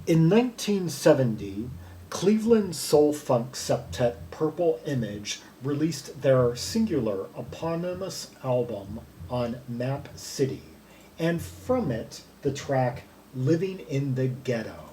In 1970, Cleveland soul-funk septet Purple Image released their singular eponymous album on Map City, and from it the track Living in the Ghetto.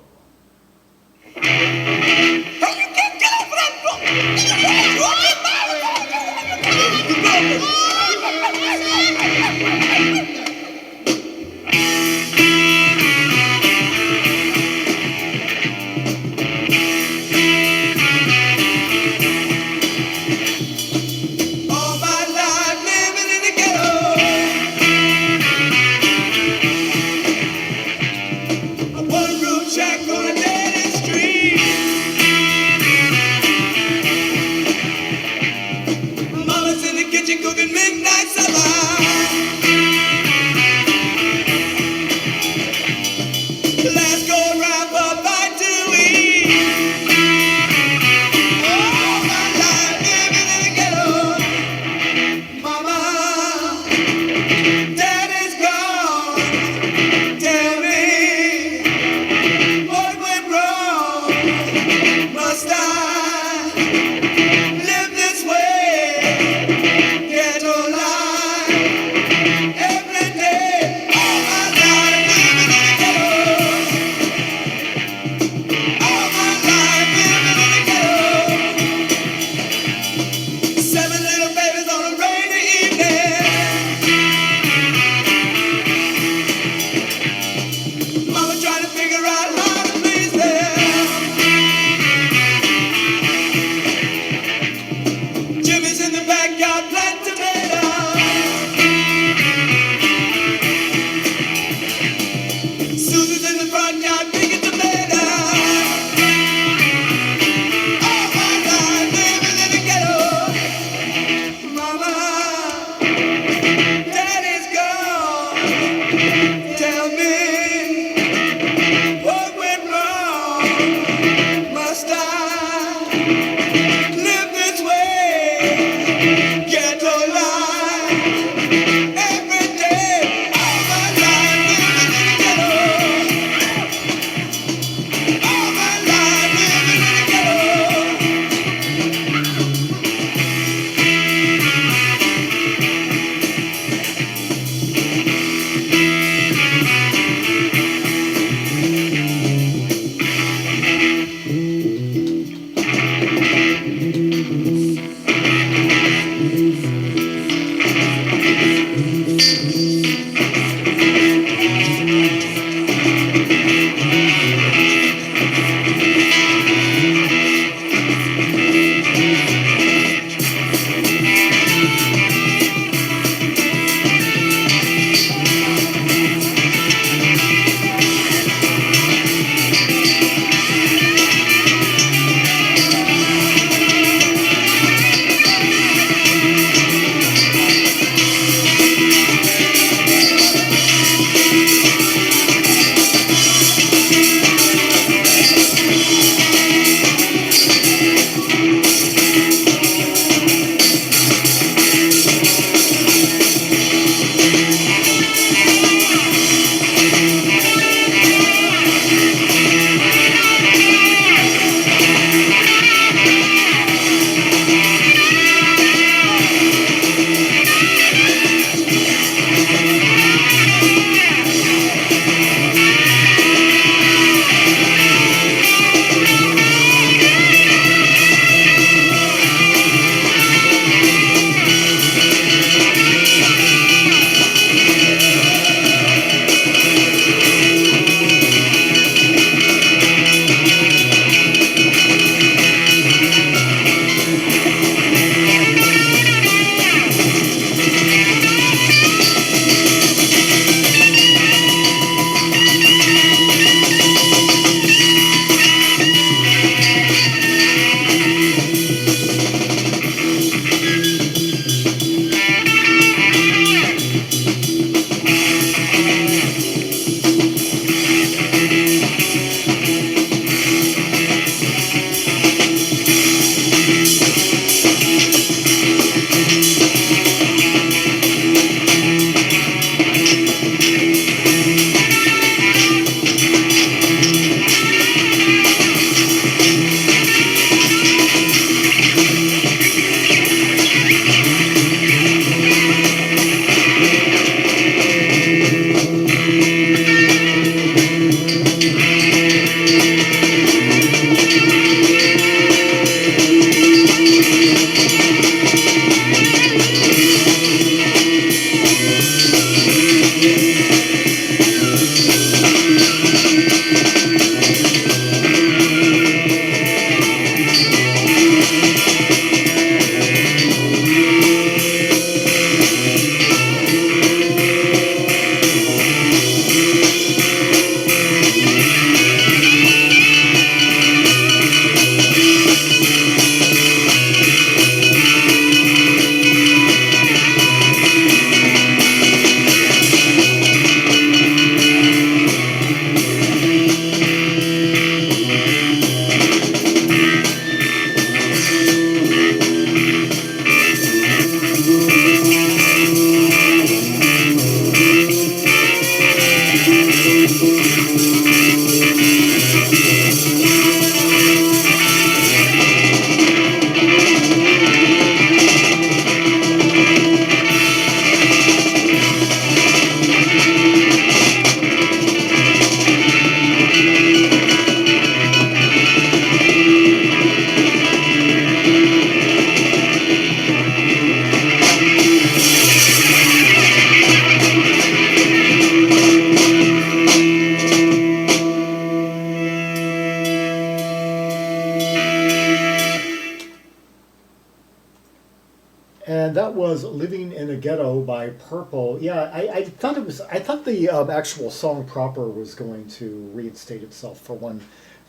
was "Living in a Ghetto" by Purple. Yeah, I thought it was. I thought the actual song proper was going to reinstate itself for one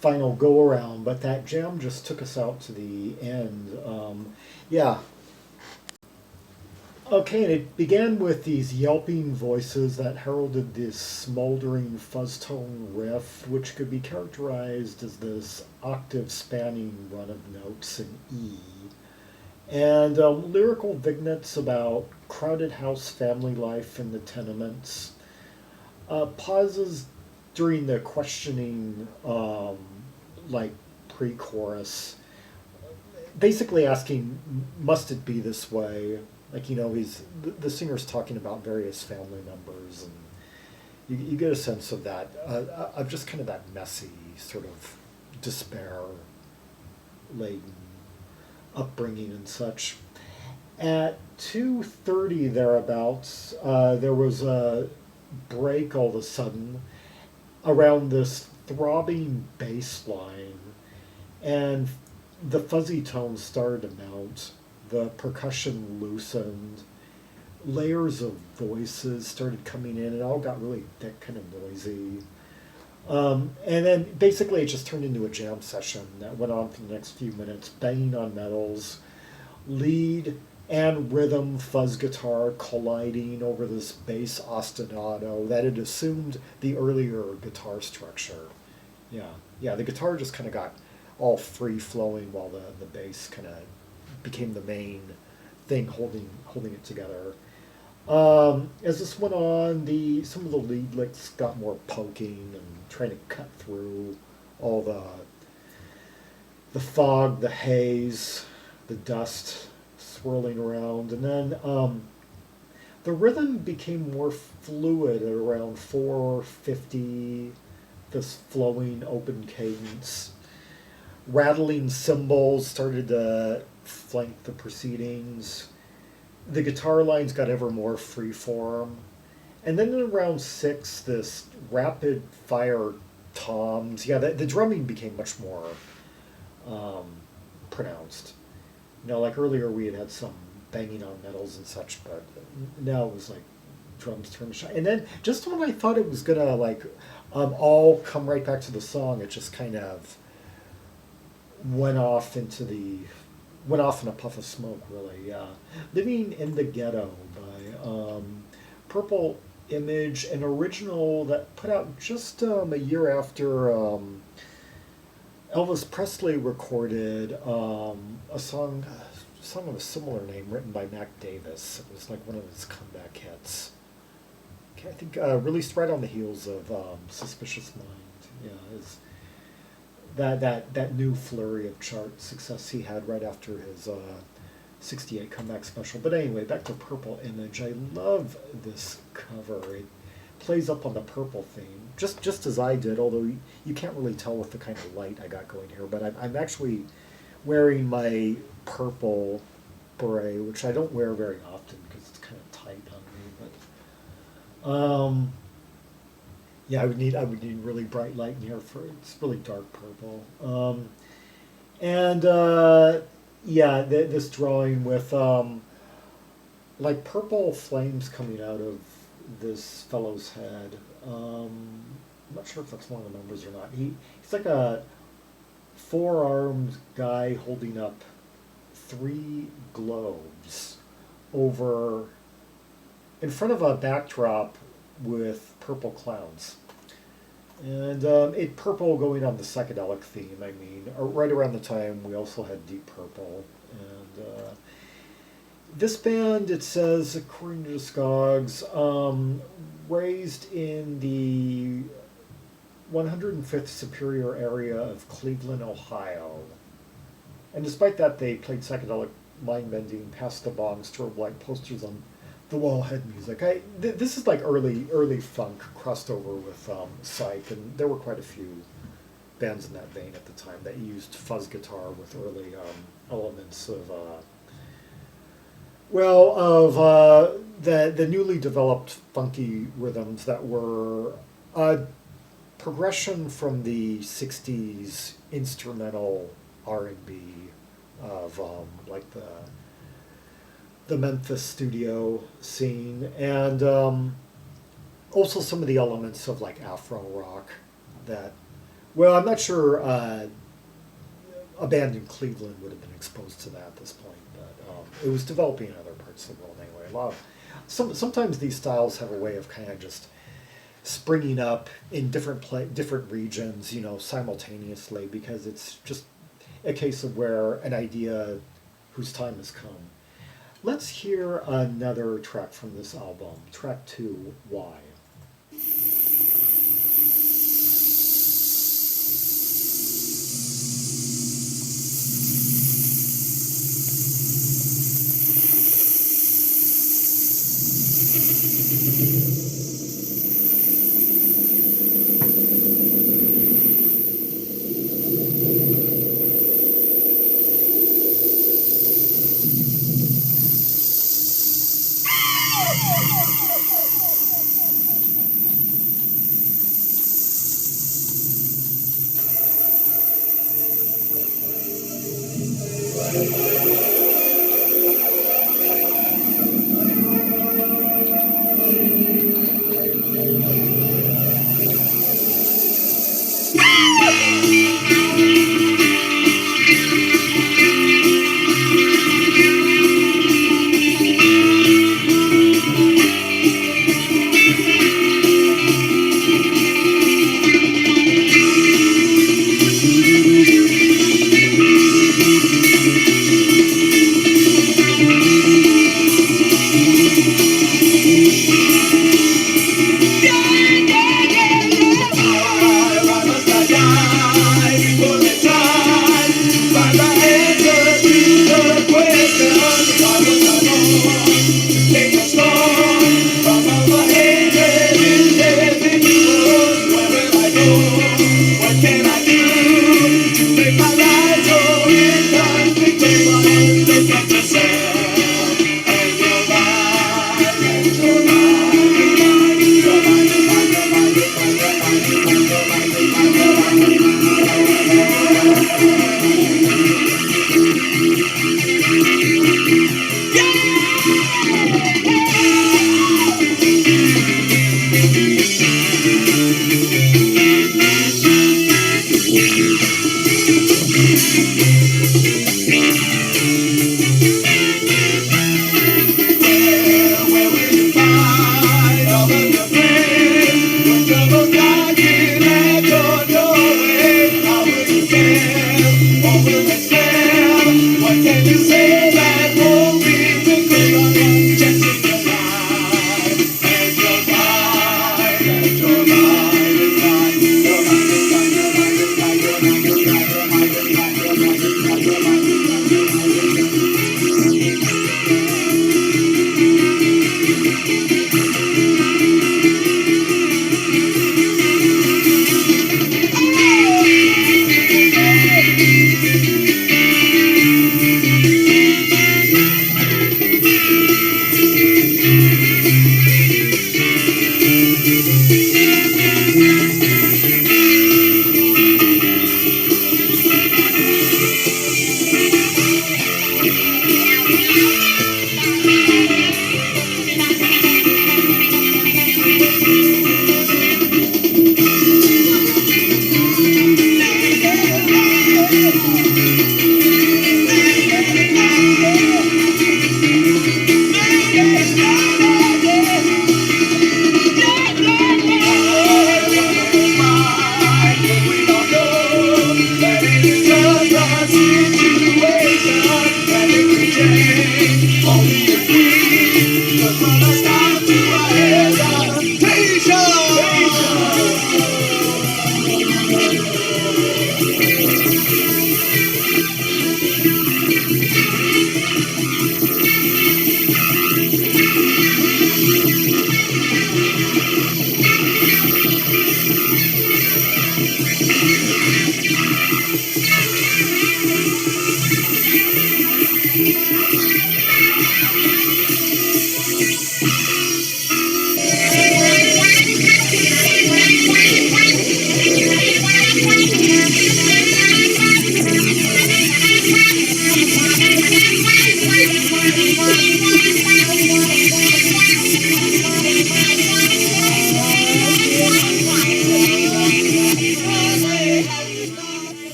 final go around, but that jam just took us out to the end. Yeah. Okay, and it began with these yelping voices that heralded this smoldering fuzz tone riff, which could be characterized as this octave spanning run of notes in E. And lyrical vignettes about crowded house family life in the tenements. Pauses during the questioning, like pre-chorus, basically asking, "Must it be this way?" Like, the singer's talking about various family members, and you get a sense of that, of just kind of that messy sort of despair laden upbringing and such. At 2:30 thereabouts, there was a break all of a sudden around this throbbing bass line, and the fuzzy tones started to mount. The percussion loosened. Layers of voices started coming in. It all got really thick, kind of noisy. And then basically it just turned into a jam session that went on for the next few minutes, banging on medals, lead and rhythm fuzz guitar colliding over this bass ostinato that had assumed the earlier guitar structure. Yeah, the guitar just kind of got all free flowing while the bass kind of became the main thing holding it together. As this went on, some of the lead licks got more poking and trying to cut through all the fog, the haze, the dust swirling around, and then the rhythm became more fluid at around 4:50. This flowing open cadence, rattling cymbals started to flank the proceedings. The guitar lines got ever more freeform. And then at around 6, this rapid fire toms. Yeah, the drumming became much more pronounced. Like earlier we had some banging on medals and such, but now it was like drums turned to shine. And then just when I thought it was gonna all come right back to the song, it just kind of went off in a puff of smoke, really. Yeah. "Living in the Ghetto" by Purple Image, an original that put out just a year after Elvis Presley recorded a song of a similar name written by Mac Davis. It was like one of his comeback hits. I think released right on the heels of Suspicious Mind. Yeah, that new flurry of chart success he had right after his 68 comeback special. But anyway, back to Purple Image. I love this cover. It plays up on the purple theme, just as I did, although you can't really tell with the kind of light I got going here. But I'm actually wearing my purple beret, which I don't wear very often because it's kind of tight on me. But yeah, I would need really bright light in here for it's really dark purple. Yeah, this drawing with like purple flames coming out of this fellow's head. I'm not sure if that's one of the members or not. He's like a four-armed guy holding up 3 globes over in front of a backdrop with purple clouds. And it purple going on the psychedelic theme, I mean. Right around the time we also had Deep Purple. And this band, it says, according to Discogs, raised in the 105th Superior area of Cleveland, Ohio. And despite that, they played psychedelic mind-bending, pass-the-bong, strobe light posters on the wall head music. This is like early funk crossed over with psych, and there were quite a few bands in that vein at the time that used fuzz guitar with early elements of the newly developed funky rhythms that were a progression from the 60s instrumental R&B of like the the Memphis studio scene, and also some of the elements of like Afro rock that, well, I'm not sure a band in Cleveland would have been exposed to that at this point, but it was developing in other parts of the world anyway. Sometimes these styles have a way of kind of just springing up in different regions, you know, simultaneously, because it's just a case of where an idea whose time has come. Let's hear another track from this album, track 2, Why.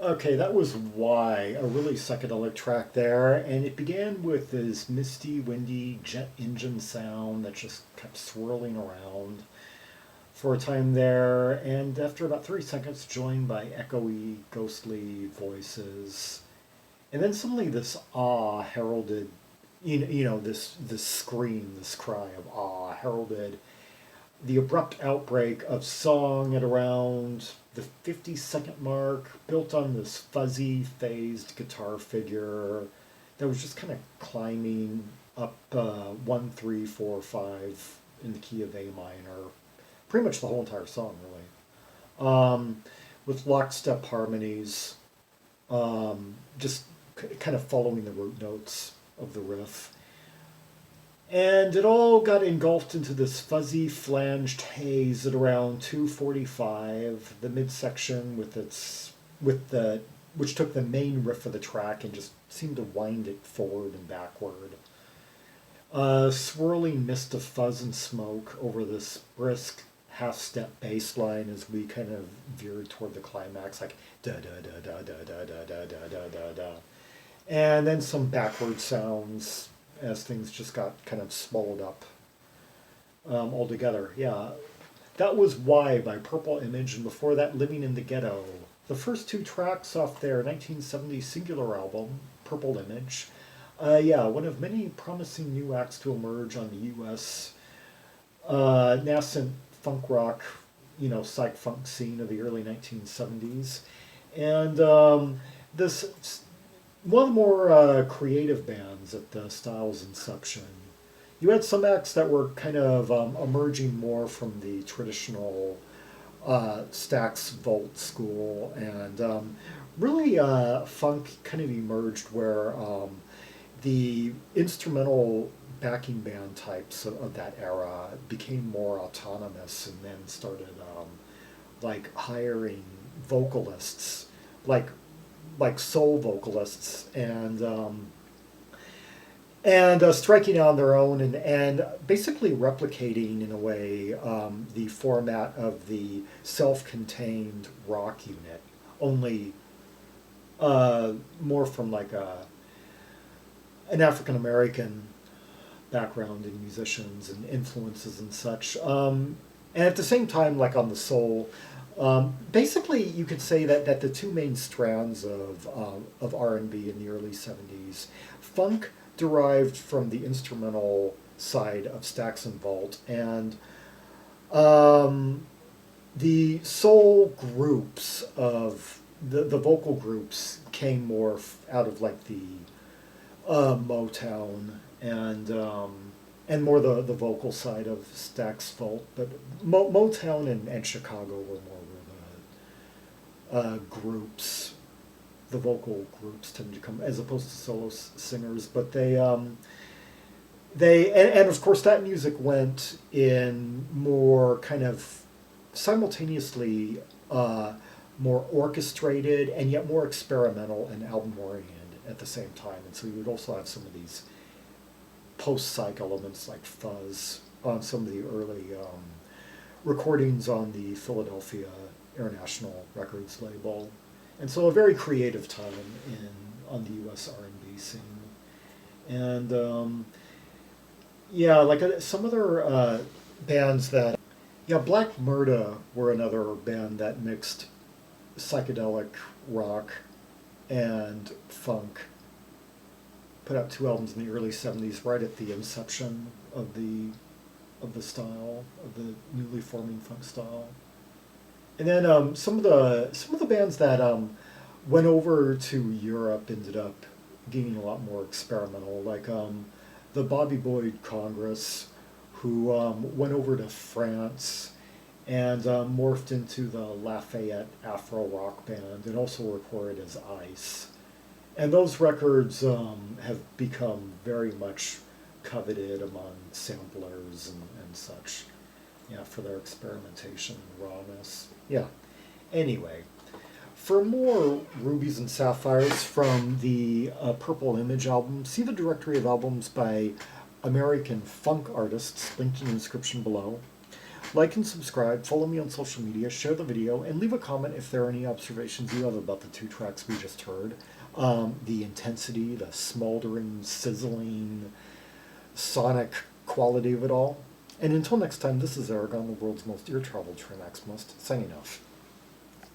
Okay, that was Why, a really psychedelic track there, and it began with this misty, windy jet engine sound that just kept swirling around for a time there, and after about 3 seconds, joined by echoey, ghostly voices. And then suddenly this ah heralded, this scream, this cry of ah heralded the abrupt outbreak of song at around the 50-second mark, built on this fuzzy, phased guitar figure that was just kind of climbing up 1, 3, 4, 5 in the key of A minor. Pretty much the whole entire song, really. With lockstep harmonies, just kind of following the root notes of the riff. And it all got engulfed into this fuzzy flanged haze at around 2:45, the midsection which took the main riff of the track and just seemed to wind it forward and backward. A swirling mist of fuzz and smoke over this brisk half-step bass line as we kind of veered toward the climax, like da da da da da da da da da da da da. And then some backward sounds as things just got kind of swallowed up altogether. Yeah, that was Why by Purple Image, and before that, Living in the Ghetto. The first 2 tracks off their 1970 singular album, Purple Image. One of many promising new acts to emerge on the U.S. Nascent funk rock, psych-funk scene of the early 1970s. And this one of the more creative bands at the style's inception. You had some acts that were kind of emerging more from the traditional Stax Volt school, and really funk kind of emerged where the instrumental backing band types of that era became more autonomous and then started like hiring vocalists, like soul vocalists, and striking out on their own, and basically replicating in a way the format of the self-contained rock unit, only more from like an African American background in musicians and influences and such. And at the same time, like on the soul, basically you could say that the 2 main strands of R&B in the early 70s, funk derived from the instrumental side of Stax and Vault, and the soul groups of the vocal groups came more out of like the Motown and more the vocal side of Stax Vault, but Motown and Chicago were more where the groups, the vocal groups tend to come, as opposed to solo singers. But and of course that music went in more kind of simultaneously more orchestrated and yet more experimental and album oriented at the same time. And so you would also have some of these post-psych elements like fuzz on some of the early recordings on the Philadelphia International Records label. And so a very creative time on the U.S. R&B scene. And some other bands that, Black Murda were another band that mixed psychedelic rock and funk. Put out 2 albums in the early 70s, right at the inception of the style, of the newly forming funk style. And then some of the bands that went over to Europe ended up getting a lot more experimental, like the Bobby Boyd Congas, who went over to France and morphed into the Lafayette Afro Rock Band, and also recorded as Ice. And those records have become very much coveted among samplers and such, for their experimentation and rawness. Anyway, for more rubies and sapphires from the Purple Image album, see the directory of albums by American funk artists linked in the description below. Like and subscribe, follow me on social media, share the video, and leave a comment if there are any observations you have about the two tracks we just heard. The intensity, the smoldering, sizzling, sonic quality of it all. And until next time, this is Zaragon, the world's most ear-traveled train maximist, signing off.